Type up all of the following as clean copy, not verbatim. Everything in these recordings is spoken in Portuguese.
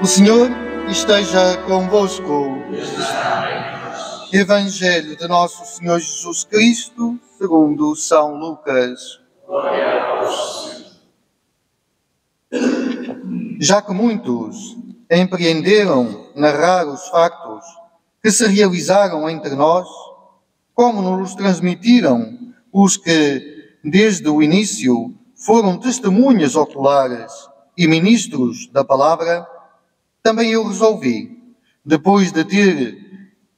O Senhor esteja convosco. Evangelho de Nosso Senhor Jesus Cristo, segundo São Lucas. Já que muitos empreenderam narrar os factos que se realizaram entre nós, como nos transmitiram os que, desde o início, foram testemunhas oculares e ministros da palavra, também eu resolvi, depois de ter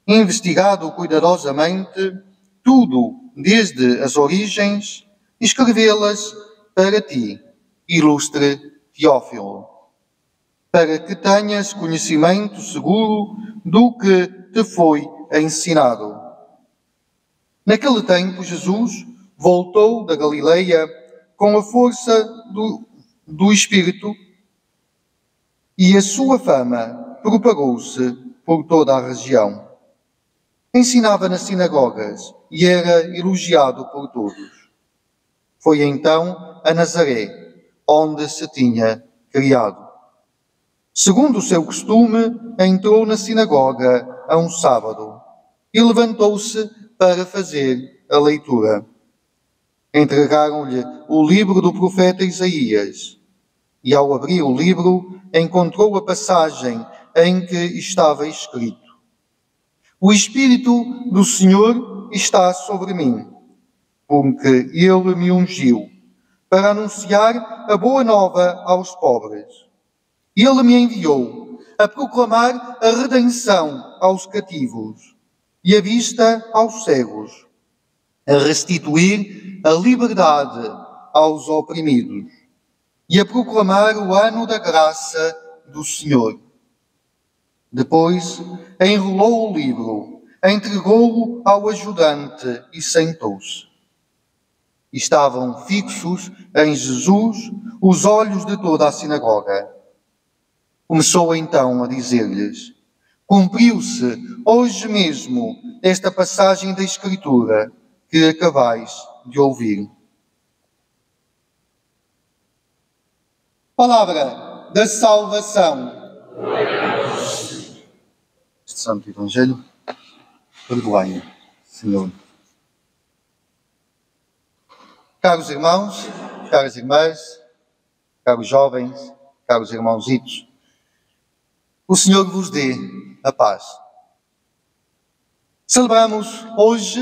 investigado cuidadosamente tudo desde as origens, escrevê-las para ti, ilustre Teófilo, para que tenhas conhecimento seguro do que te foi ensinado. Naquele tempo, Jesus voltou da Galileia com a força do Espírito, e a sua fama propagou-se por toda a região. Ensinava nas sinagogas e era elogiado por todos. Foi então a Nazaré, onde se tinha criado. Segundo o seu costume, entrou na sinagoga a um sábado e levantou-se para fazer a leitura. Entregaram-lhe o livro do profeta Isaías e, ao abrir o livro, encontrou a passagem em que estava escrito: O Espírito do Senhor está sobre mim, porque Ele me ungiu para anunciar a boa nova aos pobres. Ele me enviou a proclamar a redenção aos cativos e a vista aos cegos, a restituir a liberdade aos oprimidos e a proclamar o ano da graça do Senhor. Depois enrolou o livro, entregou-o ao ajudante e sentou-se. Estavam fixos em Jesus os olhos de toda a sinagoga. Começou então a dizer-lhes: Cumpriu-se hoje mesmo esta passagem da Escritura que acabais de ouvir. Palavra da salvação. Este Santo Evangelho, perdoai-me, Senhor. Caros irmãos, caras irmãs, caros jovens, caros irmãozitos, o Senhor vos dê a paz. Celebramos hoje,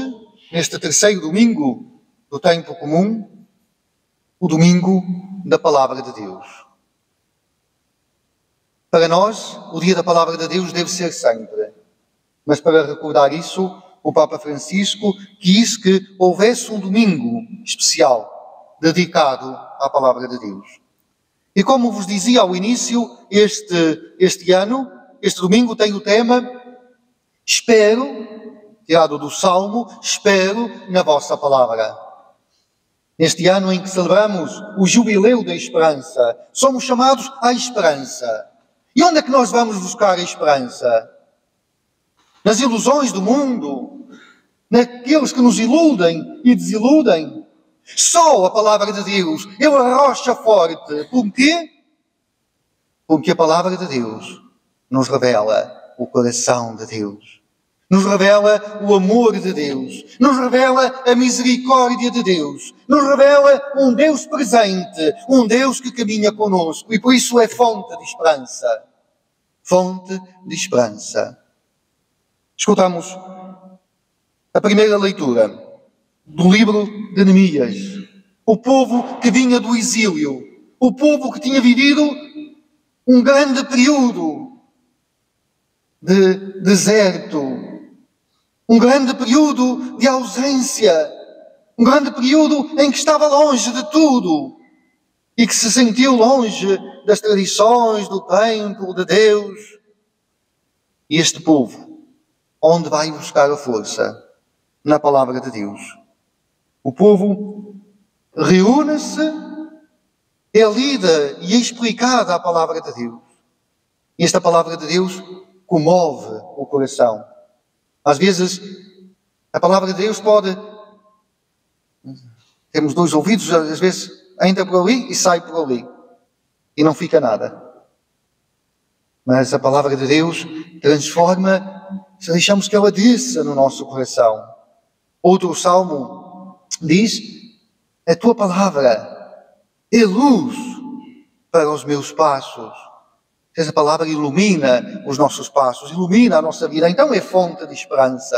neste terceiro domingo do tempo comum, o domingo da Palavra de Deus. Para nós, o dia da Palavra de Deus deve ser sempre. Mas para recordar isso, o Papa Francisco quis que houvesse um domingo especial dedicado à Palavra de Deus. E como vos dizia ao início, este ano, este domingo tem o tema Espero, tirado do Salmo, espero na vossa palavra. Neste ano em que celebramos o Jubileu da Esperança, somos chamados à esperança. E onde é que nós vamos buscar a esperança? Nas ilusões do mundo? Naqueles que nos iludem e desiludem? Só a palavra de Deus é uma rocha forte. Por quê? Porque a palavra de Deus nos revela o coração de Deus. Nos revela o amor de Deus. Nos revela a misericórdia de Deus. Nos revela um Deus presente. Um Deus que caminha conosco. E por isso é fonte de esperança. Fonte de esperança. Escutamos a primeira leitura do livro de Neemias. O povo que vinha do exílio. O povo que tinha vivido um grande período de deserto. Um grande período de ausência. Um grande período em que estava longe de tudo. E que se sentiu longe das tradições, do templo, de Deus. E este povo, onde vai buscar a força? Na palavra de Deus. O povo reúne-se, é lida e é explicada a palavra de Deus. E esta palavra de Deus comove o coração. Às vezes, a palavra de Deus pode... Temos dois ouvidos, às vezes entra por ali e sai por ali. E não fica nada. Mas a palavra de Deus transforma se deixamos que ela desça no nosso coração. Outro salmo diz: a tua palavra é luz para os meus passos. Essa palavra ilumina os nossos passos, ilumina a nossa vida, então é fonte de esperança.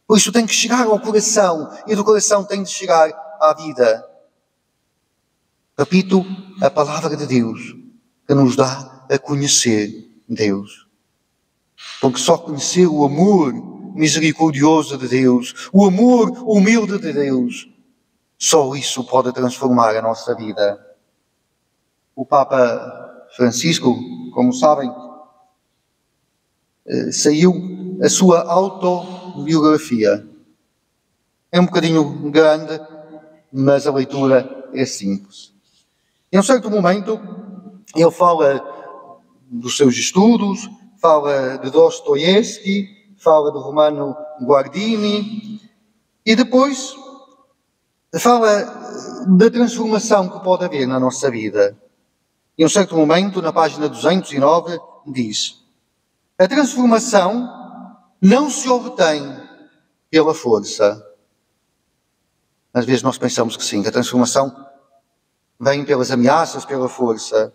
Por isso tem que chegar ao coração, e do coração tem de chegar à vida. Repito, a palavra de Deus que nos dá a conhecer Deus. Porque só conhecer o amor misericordioso de Deus, o amor humilde de Deus, só isso pode transformar a nossa vida. O Papa Francisco, como sabem, saiu a sua autobiografia. É um bocadinho grande, mas a leitura é simples. Em um certo momento, ele fala dos seus estudos, fala de Dostoiévski, fala do Romano Guardini, e depois fala da transformação que pode haver na nossa vida. Em um certo momento, na página 209, diz: a transformação não se obtém pela força. Às vezes nós pensamos que sim, que a transformação vem pelas ameaças, pela força.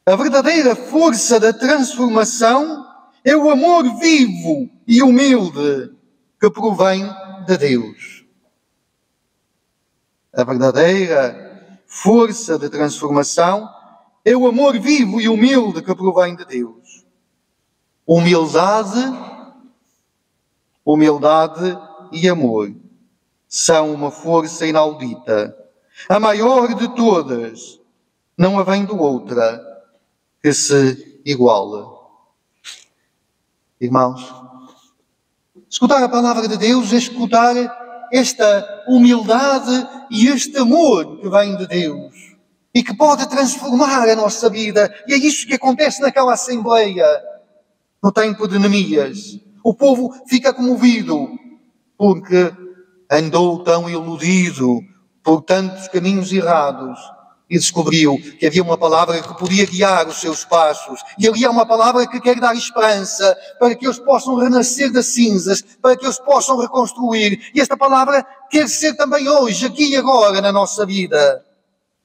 A verdadeira força da transformação é o amor vivo e humilde que provém de Deus. A verdadeira força de transformação é o amor vivo e humilde que provém de Deus. Humildade e amor são uma força inaudita. A maior de todas, não havendo outra que se iguala. Irmãos, escutar a palavra de Deus é escutar esta humildade e este amor que vem de Deus e que pode transformar a nossa vida. E é isso que acontece naquela assembleia, no tempo de Neemias. O povo fica comovido porque andou tão iludido por tantos caminhos errados e descobriu que havia uma palavra que podia guiar os seus passos. E ali há uma palavra que quer dar esperança para que eles possam renascer das cinzas, para que eles possam reconstruir. E esta palavra quer ser também hoje, aqui e agora, na nossa vida.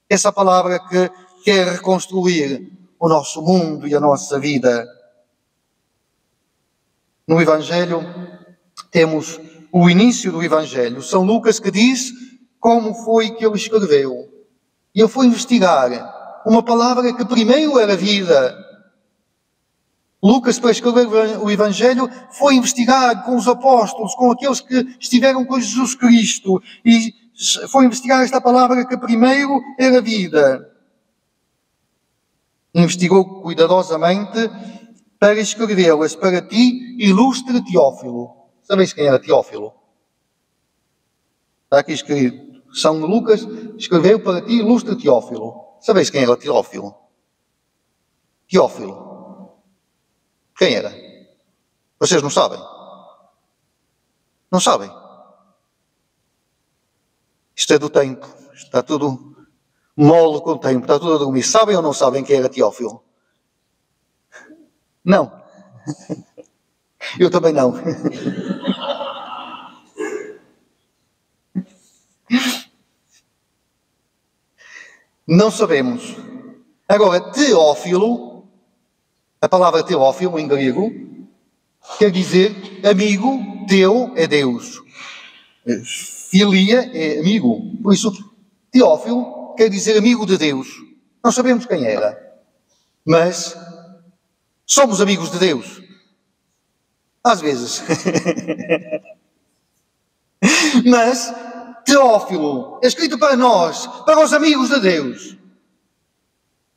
Essa palavra que quer reconstruir o nosso mundo e a nossa vida. No Evangelho, temos o início do Evangelho. São Lucas que diz como foi que ele escreveu. E ele foi investigar uma palavra que primeiro era vida. Lucas, para escrever o Evangelho, foi investigar com os apóstolos, com aqueles que estiveram com Jesus Cristo. E foi investigar esta palavra que primeiro era vida. Investigou cuidadosamente para escrevê-las para ti, ilustre Teófilo. Sabeis quem era Teófilo? Está aqui escrito. São Lucas escreveu para ti, ilustre Teófilo. Sabeis quem era Teófilo? Teófilo. Quem era? Vocês não sabem? Não sabem? Isto é do tempo. Está tudo mole com o tempo. Está tudo a dormir. Sabem ou não sabem quem era Teófilo? Não. Eu também não. Não sabemos. Agora, Teófilo, a palavra Teófilo em grego, quer dizer amigo, teu é Deus. Filia é amigo. Por isso, Teófilo quer dizer amigo de Deus. Não sabemos quem era, mas somos amigos de Deus. Às vezes. Mas Teófilo é escrito para nós, para os amigos de Deus.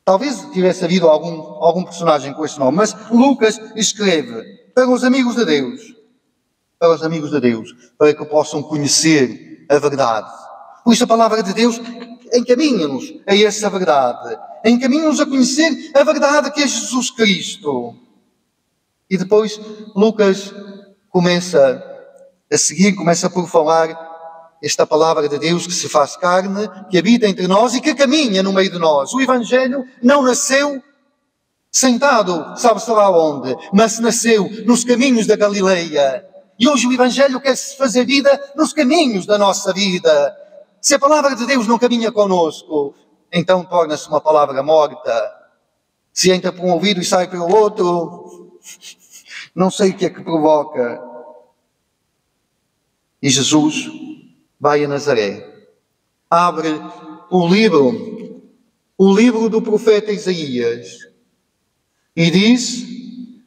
Talvez tivesse havido algum personagem com esse nome, mas Lucas escreve para os amigos de Deus. Para os amigos de Deus, para que possam conhecer a verdade. Por isso a palavra de Deus encaminha-nos a essa verdade. Encaminha-nos a conhecer a verdade que é Jesus Cristo. E depois Lucas começa por falar esta palavra de Deus que se faz carne, que habita entre nós e que caminha no meio de nós. O Evangelho não nasceu sentado, sabe-se lá onde, mas nasceu nos caminhos da Galileia. E hoje o Evangelho quer-se fazer vida nos caminhos da nossa vida. Se a palavra de Deus não caminha conosco, então torna-se uma palavra morta. Se entra por um ouvido e sai pelo outro, não sei o que é que provoca. E Jesus vai a Nazaré, abre o livro do profeta Isaías, e diz,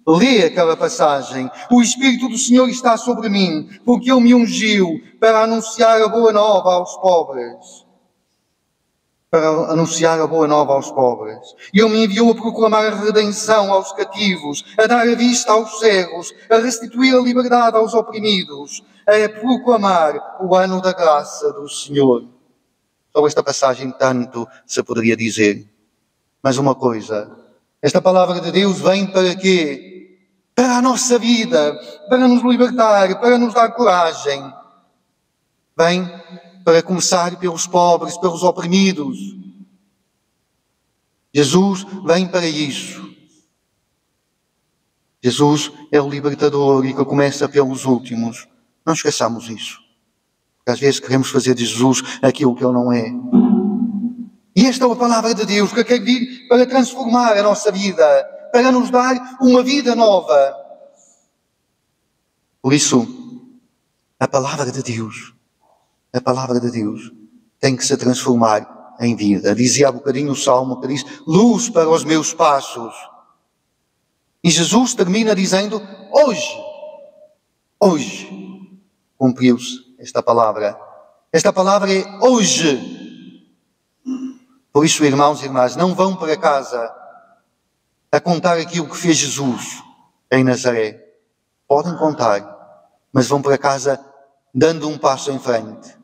lê aquela passagem: o Espírito do Senhor está sobre mim, porque Ele me ungiu para anunciar a boa nova aos pobres. Para anunciar a boa nova aos pobres. Ele me enviou a proclamar a redenção aos cativos, a dar a vista aos cegos, a restituir a liberdade aos oprimidos, a proclamar o ano da graça do Senhor. Só esta passagem tanto se poderia dizer. Mas uma coisa, esta palavra de Deus vem para quê? Para a nossa vida, para nos libertar, para nos dar coragem. Vem para começar pelos pobres, pelos oprimidos. Jesus vem para isso. Jesus é o libertador e que começa pelos últimos. Não esqueçamos isso. Porque às vezes queremos fazer de Jesus aquilo que Ele não é. E esta é a palavra de Deus que quer vir para transformar a nossa vida, para nos dar uma vida nova. Por isso, a palavra de Deus tem que se transformar em vida. Dizia há bocadinho o Salmo que diz, luz para os meus passos. E Jesus termina dizendo, hoje, cumpriu-se esta palavra. Esta palavra é hoje. Por isso, irmãos e irmãs, não vão para casa a contar aquilo que fez Jesus em Nazaré. Podem contar, mas vão para casa dando um passo em frente.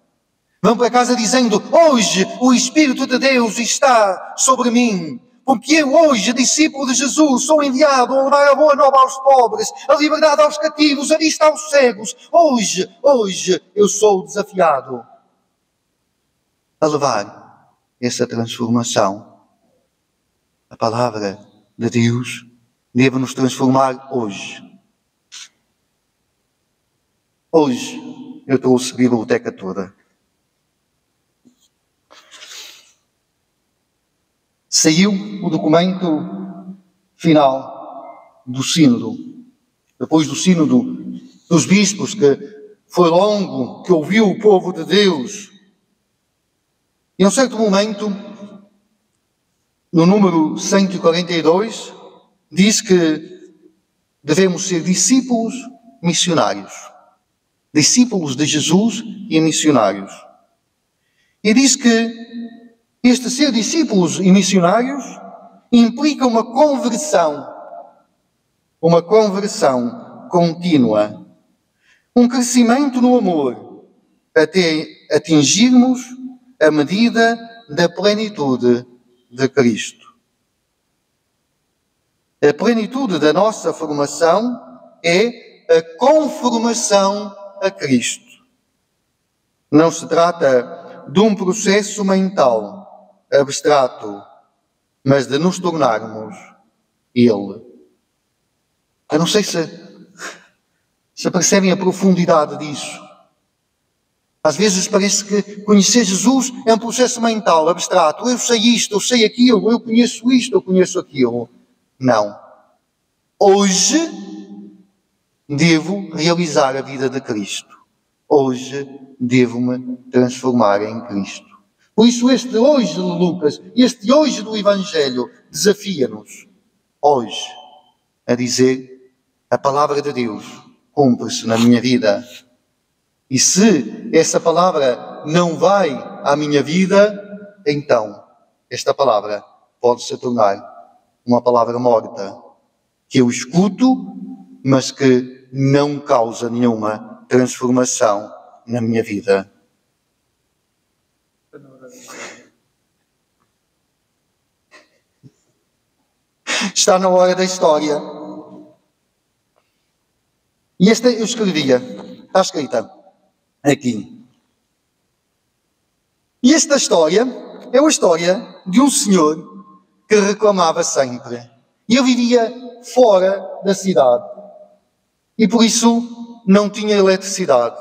Vão para casa dizendo, hoje o Espírito de Deus está sobre mim, porque eu hoje, discípulo de Jesus, sou enviado a levar a boa nova aos pobres, a liberdade aos cativos, a vista aos cegos. Hoje eu sou desafiado a levar essa transformação. A palavra de Deus deve nos transformar hoje. Hoje eu trouxe a biblioteca toda. Saiu o documento final do sínodo. Depois do sínodo dos bispos, que foi longo, que ouviu o povo de Deus. E a um certo momento, no número 142, diz que devemos ser discípulos missionários. Discípulos de Jesus e missionários. E diz que este ser discípulos e missionários implica uma conversão contínua, um crescimento no amor, até atingirmos a medida da plenitude de Cristo. A plenitude da nossa formação é a conformação a Cristo. Não se trata de um processo mental abstrato, mas de nos tornarmos Ele. Eu não sei se percebem a profundidade disso. Às vezes parece que conhecer Jesus é um processo mental abstrato. Eu sei isto, eu sei aquilo, eu conheço isto, eu conheço aquilo. Não. Hoje devo realizar a vida de Cristo. Hoje devo-me transformar em Cristo. Por isso este hoje de Lucas, este hoje do Evangelho, desafia-nos hoje a dizer a palavra de Deus cumpre-se na minha vida. E se essa palavra não vai à minha vida, então esta palavra pode se tornar uma palavra morta, que eu escuto, mas que não causa nenhuma transformação na minha vida. Está na hora da história. E esta eu escrevia, está escrita aqui. E esta história é uma história de um senhor que reclamava sempre. E eu vivia fora da cidade. E por isso não tinha eletricidade.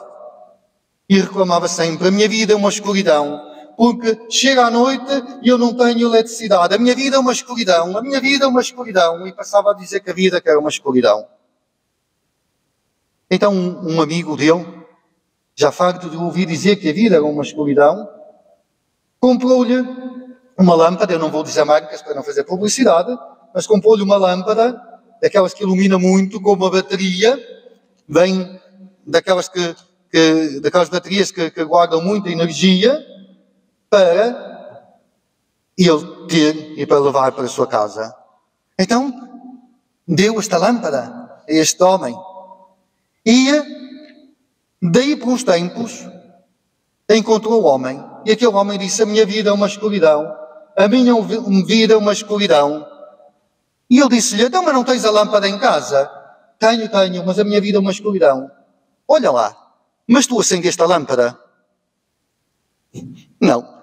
E reclamava sempre, a minha vida é uma escuridão, porque chega à noite e eu não tenho eletricidade. A minha vida é uma escuridão, a minha vida é uma escuridão. E passava a dizer que a vida que era uma escuridão. Então um amigo dele, já farto de ouvir dizer que a vida era uma escuridão, comprou-lhe uma lâmpada, eu não vou dizer marcas para não fazer publicidade, mas comprou-lhe uma lâmpada, daquelas que ilumina muito, com uma bateria, bem daquelas daquelas baterias que guardam muita energia, para ele ter e para levar para a sua casa. Então, deu esta lâmpada a este homem. E daí por uns tempos, encontrou o homem. E aquele homem disse, a minha vida é uma escuridão. A minha vida é uma escuridão. E ele disse-lhe, então, mas não tens a lâmpada em casa? Tenho, mas a minha vida é uma escuridão. Olha lá, mas tu acendeste a lâmpada? Não.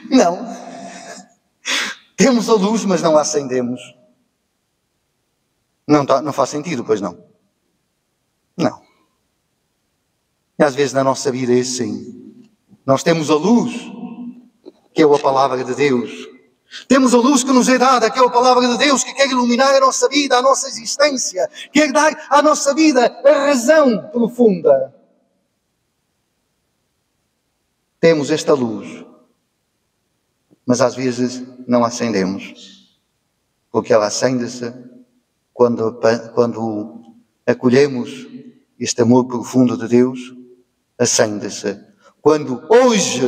Não. Temos a luz, mas não a acendemos. Não faz sentido, pois não? Não. E às vezes na nossa vida é assim. Nós temos a luz, que é a palavra de Deus. Temos a luz que nos é dada, que é a palavra de Deus, que quer iluminar a nossa vida, a nossa existência, quer dar à nossa vida a razão profunda. Temos esta luz, mas às vezes não a acendemos, porque ela acende-se quando acolhemos este amor profundo de Deus, acende-se. Quando hoje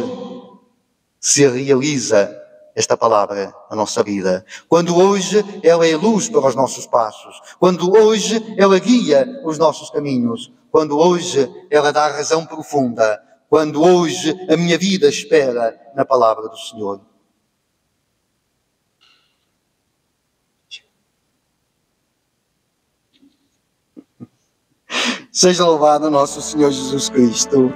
se realiza esta palavra na nossa vida. Quando hoje ela é luz para os nossos passos. Quando hoje ela guia os nossos caminhos. Quando hoje ela dá razão profunda. Quando hoje a minha vida espera na palavra do Senhor. Seja louvado nosso Senhor Jesus Cristo.